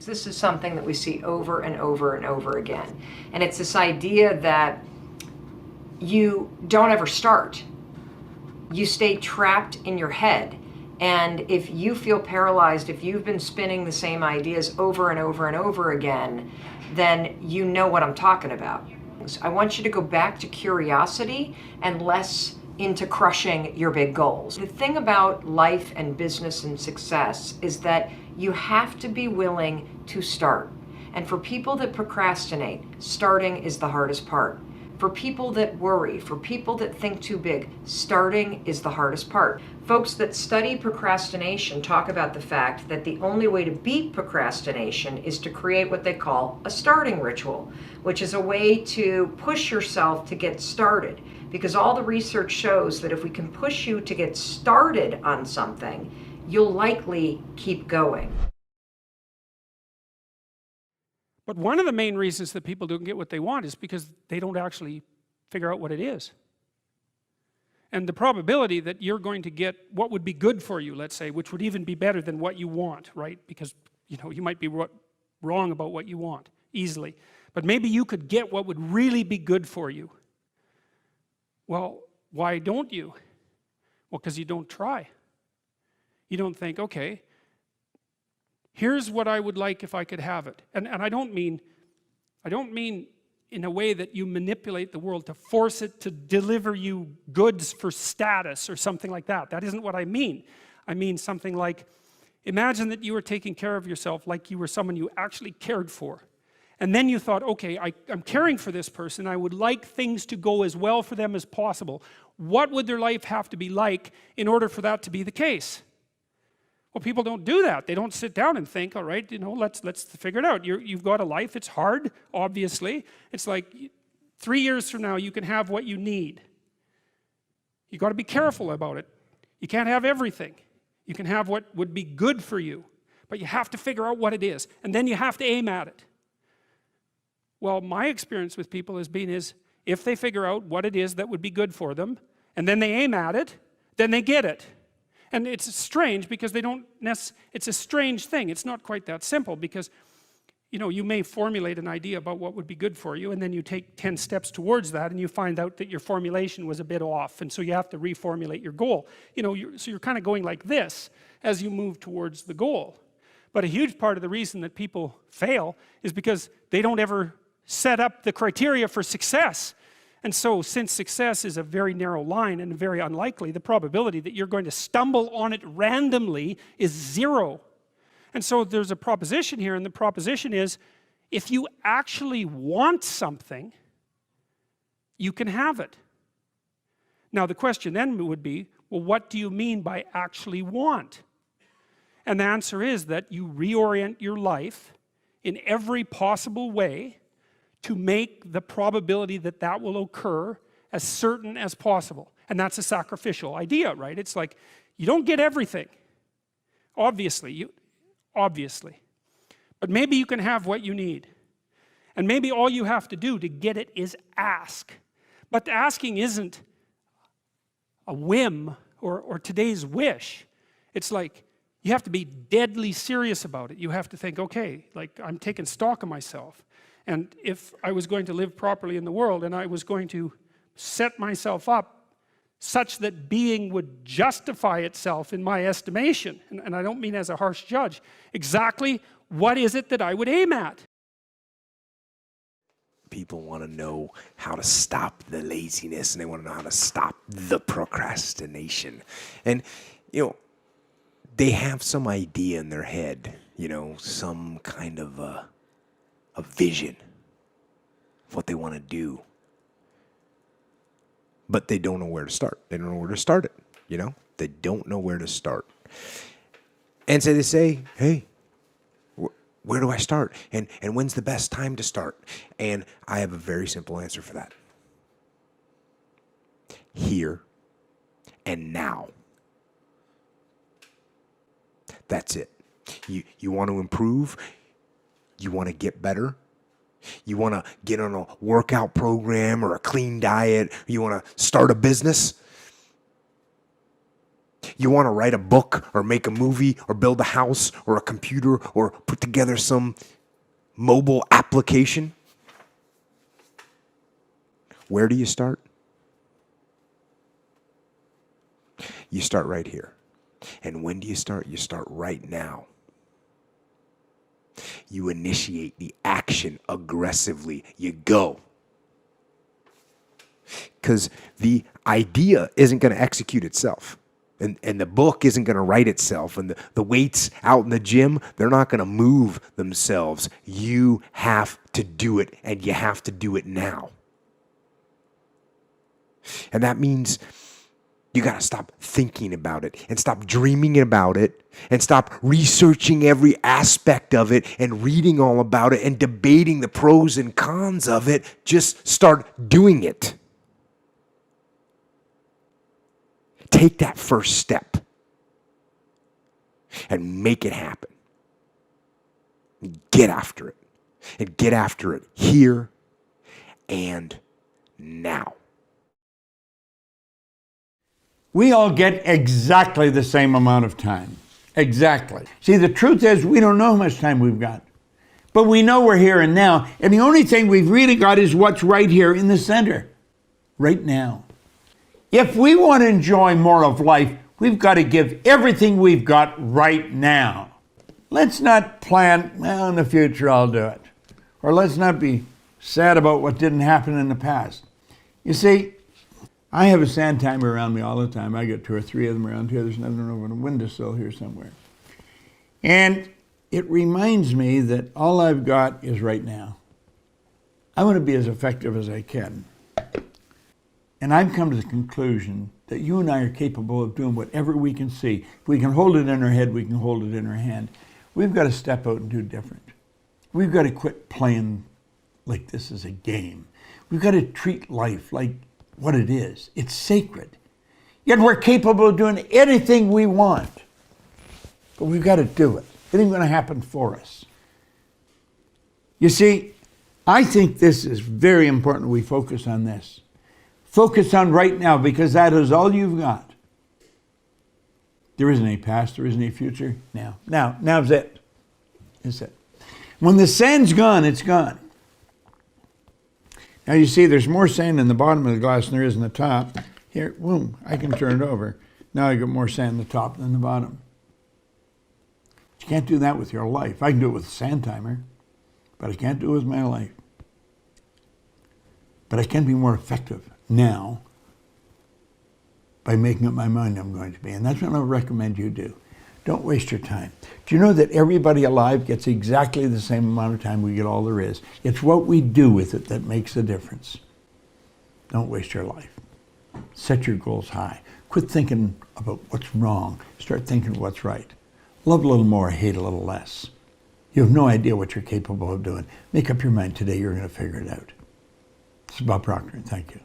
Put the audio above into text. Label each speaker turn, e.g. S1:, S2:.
S1: This is something that we see over and over and over again. And it's this idea that you don't ever start. You stay trapped in your head. And if you feel paralyzed, if you've been spinning the same ideas over and over and over again, then you know what I'm talking about. I want you to go back to curiosity and less into crushing your big goals. The thing about life and business and success is that you have to be willing to start. And for people that procrastinate, starting is the hardest part. For people that worry, for people that think too big, starting is the hardest part. Folks that study procrastination talk about the fact that the only way to beat procrastination is to create what they call a starting ritual, which is a way to push yourself to get started. Because all the research shows that if we can push you to get started on something, you'll likely keep going.
S2: But one of the main reasons that people don't get what they want is because they don't actually figure out what it is. And the probability that you're going to get what would be good for you, let's say, which would even be better than what you want, right? Because you might be wrong about what you want easily. But maybe you could get what would really be good for you. Well, why don't you? Well, because you don't try. You don't think, okay, here's what I would like if I could have it. And I don't mean in a way that you manipulate the world to force it to deliver you goods for status or something like that. That isn't what I mean. I mean something like, imagine that you were taking care of yourself like you were someone you actually cared for. And then you thought, okay, I'm caring for this person. I would like things to go as well for them as possible. What would their life have to be like in order for that to be the case? Well, people don't do that. They don't sit down and think, all right, let's figure it out. You've got a life. It's hard, obviously. It's like 3 years from now, you can have what you need. You've got to be careful about it. You can't have everything. You can have what would be good for you, but you have to figure out what it is, and then you have to aim at it. Well, my experience with people has been if they figure out what it is that would be good for them, and then they aim at it, then they get it. And it's strange because it's a strange thing. It's not quite that simple because, you may formulate an idea about what would be good for you, and then you take 10 steps towards that, and you find out that your formulation was a bit off, and so you have to reformulate your goal. So you're kind of going like this as you move towards the goal. But a huge part of the reason that people fail is because they don't ever set up the criteria for success. And so, since success is a very narrow line and very unlikely, the probability that you're going to stumble on it randomly is 0. And so there's a proposition here, and the proposition is, if you actually want something, you can have it. Now the question then would be, well, what do you mean by actually want? And the answer is that you reorient your life in every possible way to make the probability that that will occur as certain as possible. And that's a sacrificial idea, right? It's like, you don't get everything. Obviously. But maybe you can have what you need. And maybe all you have to do to get it is ask. But asking isn't a whim or today's wish. It's like, you have to be deadly serious about it. You have to think, okay, like I'm taking stock of myself. And if I was going to live properly in the world and I was going to set myself up such that being would justify itself in my estimation, and I don't mean as a harsh judge, exactly what is it that I would aim at?
S3: People want to know how to stop the laziness, and they want to know how to stop the procrastination. And, they have some idea in their head, some kind of a vision of what they want to do. But they don't know where to start. They don't know where to start it, They don't know where to start. And so they say, hey, where do I start? And when's the best time to start? And I have a very simple answer for that. Here and now. That's it. You want to improve? You want to get better? You want to get on a workout program or a clean diet? You want to start a business? You want to write a book or make a movie or build a house or a computer or put together some mobile application? Where do you start? You start right here. And when do you start? You start right now. You initiate the action aggressively. You go. Because the idea isn't going to execute itself. And the book isn't going to write itself. And the weights out in the gym, they're not going to move themselves. You have to do it, and you have to do it now. And that means you got to stop thinking about it and stop dreaming about it and stop researching every aspect of it and reading all about it and debating the pros and cons of it. Just start doing it. Take that first step and make it happen. Get after it. And get after it here and now.
S4: We all get exactly the same amount of time. Exactly. See, the truth is we don't know how much time we've got. But we know we're here and now. And the only thing we've really got is what's right here in the center. Right now. If we want to enjoy more of life, we've got to give everything we've got right now. Let's not plan, well, in the future I'll do it. Or let's not be sad about what didn't happen in the past. You see, I have a sand timer around me all the time. I got 2 or 3 of them around here. There's another over on the windowsill here somewhere. And it reminds me that all I've got is right now. I want to be as effective as I can. And I've come to the conclusion that you and I are capable of doing whatever we can see. If we can hold it in our head, we can hold it in our hand. We've got to step out and do different. We've got to quit playing like this is a game. We've got to treat life like what it is. It's sacred. Yet we're capable of doing anything we want. But we've got to do it. It ain't going to happen for us. You see, I think this is very important we focus on this. Focus on right now, because that is all you've got. There isn't any past, there isn't any future. Now's it. It's it. When the sand's gone, it's gone. Now you see there's more sand in the bottom of the glass than there is in the top. Here, boom, I can turn it over. Now I got more sand in the top than the bottom. You can't do that with your life. I can do it with a sand timer, but I can't do it with my life. But I can be more effective now by making up my mind I'm going to be. And that's what I recommend you do. Don't waste your time. Do you know that everybody alive gets exactly the same amount of time we get all there is? It's what we do with it that makes the difference. Don't waste your life. Set your goals high. Quit thinking about what's wrong. Start thinking what's right. Love a little more, hate a little less. You have no idea what you're capable of doing. Make up your mind today, you're going to figure it out. This is Bob Proctor, and thank you.